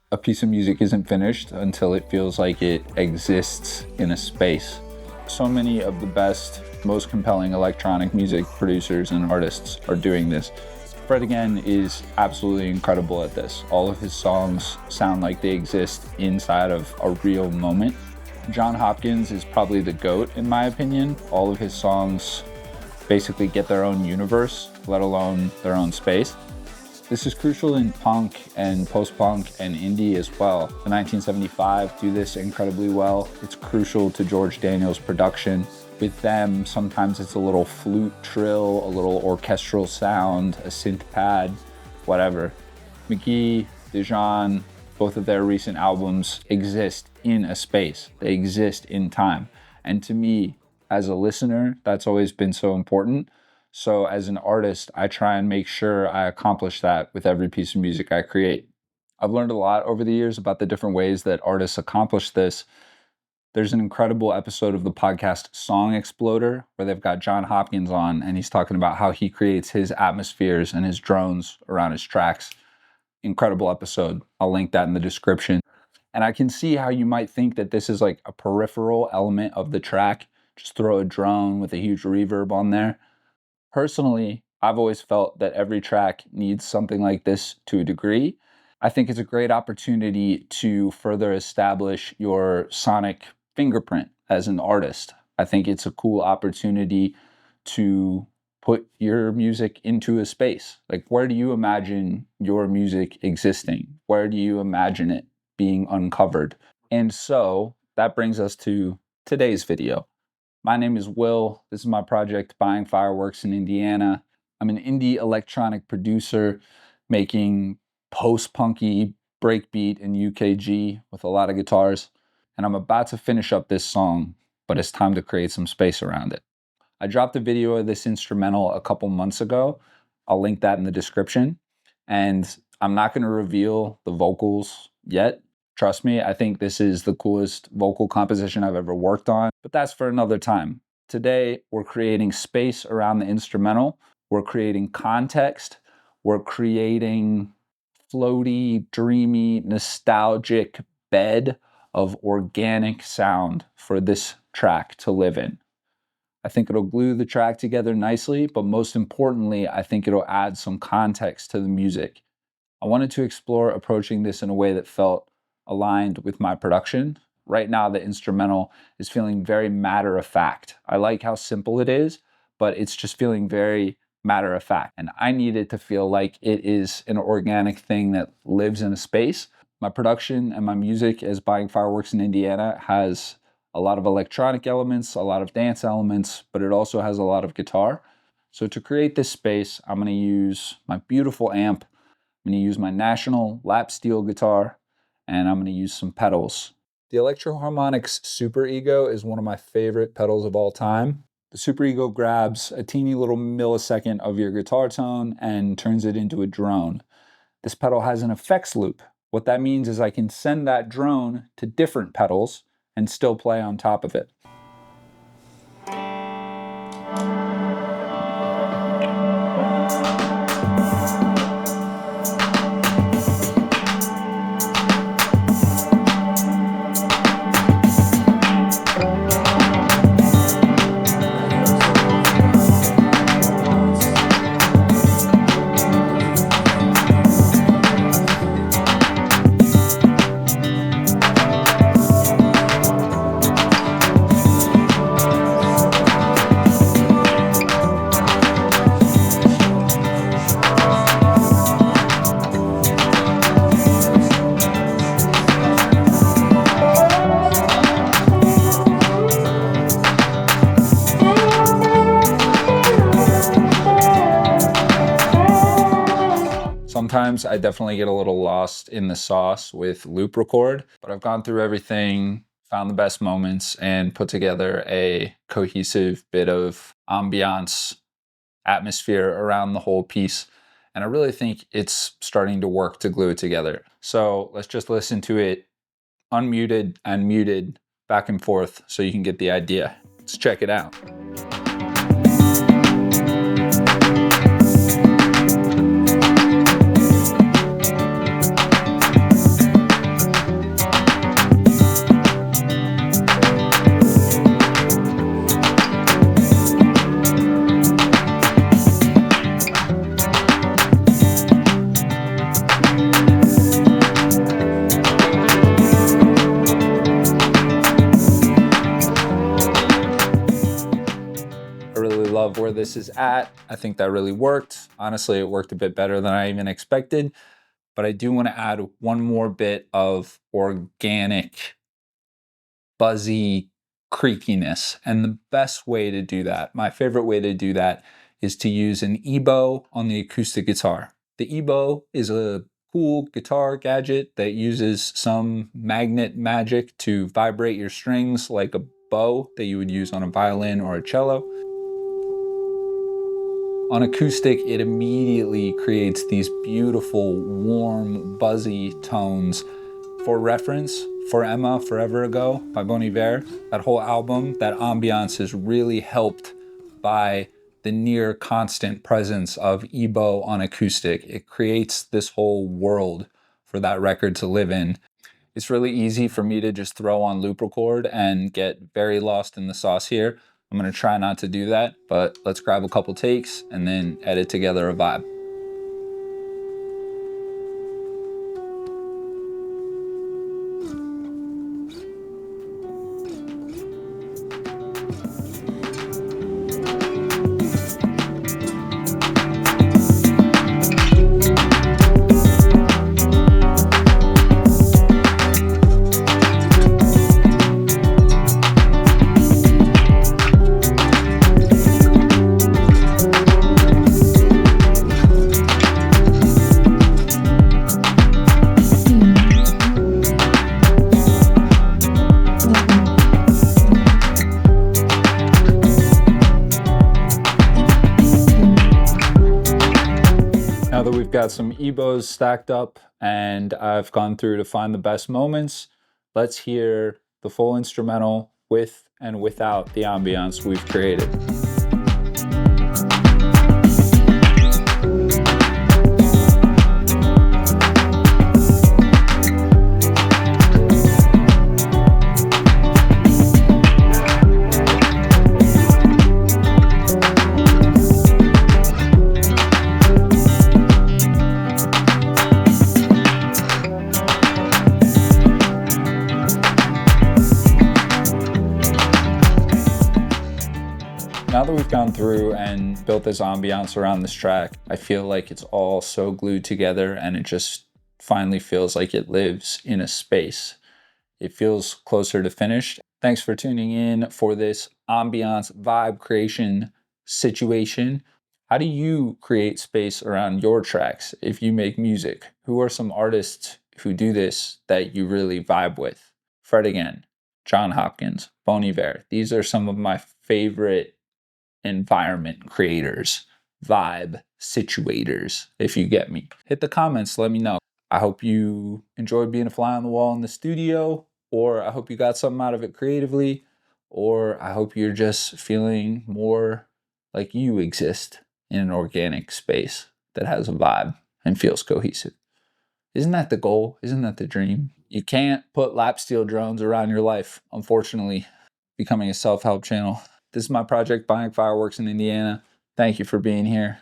a piece of music isn't finished until it feels like it exists in a space. So many of the best, most compelling electronic music producers and artists are doing this. Fred again is absolutely incredible at this. All of his songs sound like they exist inside of a real moment. Jon Hopkins is probably the GOAT in my opinion. All of his songs basically get their own universe, let alone their own space. This is crucial in punk and post-punk and indie as well. The 1975 do this incredibly well. It's crucial to George Daniels' production. With them, sometimes it's a little flute trill, a little orchestral sound, a synth pad, whatever. Mk.gee, Dijon, both of their recent albums exist in a space. They exist in time. And to me, as a listener, that's always been so important. So as an artist, I try and make sure I accomplish that with every piece of music I create. I've learned a lot over the years about the different ways that artists accomplish this. There's an incredible episode of the podcast Song Exploder where they've got Jon Hopkins on, and he's talking about how he creates his atmospheres and his drones around his tracks. Incredible episode. I'll link that in the description. And I can see how you might think that this is like a peripheral element of the track. Just throw a drone with a huge reverb on there. Personally, I've always felt that every track needs something like this to a degree. I think it's a great opportunity to further establish your sonic fingerprint as an artist. I think it's a cool opportunity to put your music into a space. Like, where do you imagine your music existing? Where do you imagine it being uncovered? And so that brings us to today's video. My name is Will. This is my project, Buying Fireworks in Indiana. I'm an indie electronic producer making post-punky breakbeat and Mk.gee with a lot of guitars. And I'm about to finish up this song, but it's time to create some space around it. I dropped a video of this instrumental a couple months ago. I'll link that in the description. And I'm not going to reveal the vocals yet. Trust me, I think this is the coolest vocal composition I've ever worked on, but that's for another time. Today, we're creating space around the instrumental. We're creating context. We're creating floaty, dreamy, nostalgic bed of organic sound for this track to live in. I think it'll glue the track together nicely, but most importantly, I think it'll add some context to the music. I wanted to explore approaching this in a way that felt aligned with my production. Right now, the instrumental is feeling very matter of fact. I like how simple it is, but it's just feeling very matter of fact. And I need it to feel like it is an organic thing that lives in a space. My production and my music as Buying Fireworks in Indiana has a lot of electronic elements, a lot of dance elements, but it also has a lot of guitar. So to create this space, I'm going to use my beautiful amp. I'm going to use my National lap steel guitar, and I'm going to use some pedals. The Electro Harmonix Super Ego is one of my favorite pedals of all time. The Super Ego grabs a teeny little millisecond of your guitar tone and turns it into a drone. This pedal has an effects loop. What that means is I can send that drone to different pedals and still play on top of it. Sometimes I definitely get a little lost in the sauce with loop record, but I've gone through everything, found the best moments, and put together a cohesive bit of ambiance, atmosphere around the whole piece. And I really think it's starting to work to glue it together. So let's just listen to it unmuted and muted back and forth so you can get the idea. Let's check it out. love where this is at. I think that really worked. Honestly, it worked a bit better than I even expected, but I do want to add one more bit of organic, buzzy creakiness. And the best way to do that, my favorite way to do that, is to use an EBow on the acoustic guitar. The EBow is a cool guitar gadget that uses some magnet magic to vibrate your strings like a bow that you would use on a violin or a cello. On acoustic, it immediately creates these beautiful, warm, buzzy tones. For reference, for Emma, Forever Ago by Bon Iver, that whole album, that ambiance is really helped by the near constant presence of EBow on acoustic. It creates this whole world for that record to live in. It's really easy for me to just throw on loop record and get very lost in the sauce here. I'm gonna try not to do that, but let's grab a couple takes and then edit together a vibe. Now that we've got some EBows stacked up and I've gone through to find the best moments, let's hear the full instrumental with and without the ambiance we've created. Now that we've gone through and built this ambiance around this track, I feel like it's all so glued together and it just finally feels like it lives in a space. It feels closer to finished. Thanks for tuning in for this ambiance vibe creation situation. How do you create space around your tracks if you make music? Who are some artists who do this that you really vibe with? Fred again, Jon Hopkins, Bon Iver. These are some of my favorite environment creators, vibe situators, if you get me. Hit the comments, let me know. I hope you enjoyed being a fly on the wall in the studio, or I hope you got something out of it creatively, or I hope you're just feeling more like you exist in an organic space that has a vibe and feels cohesive. Isn't that the goal? Isn't that the dream? You can't put lap steel drones around your life, unfortunately. Becoming a self-help channel. This is my project, buying fireworks in Indiana. Thank you for being here.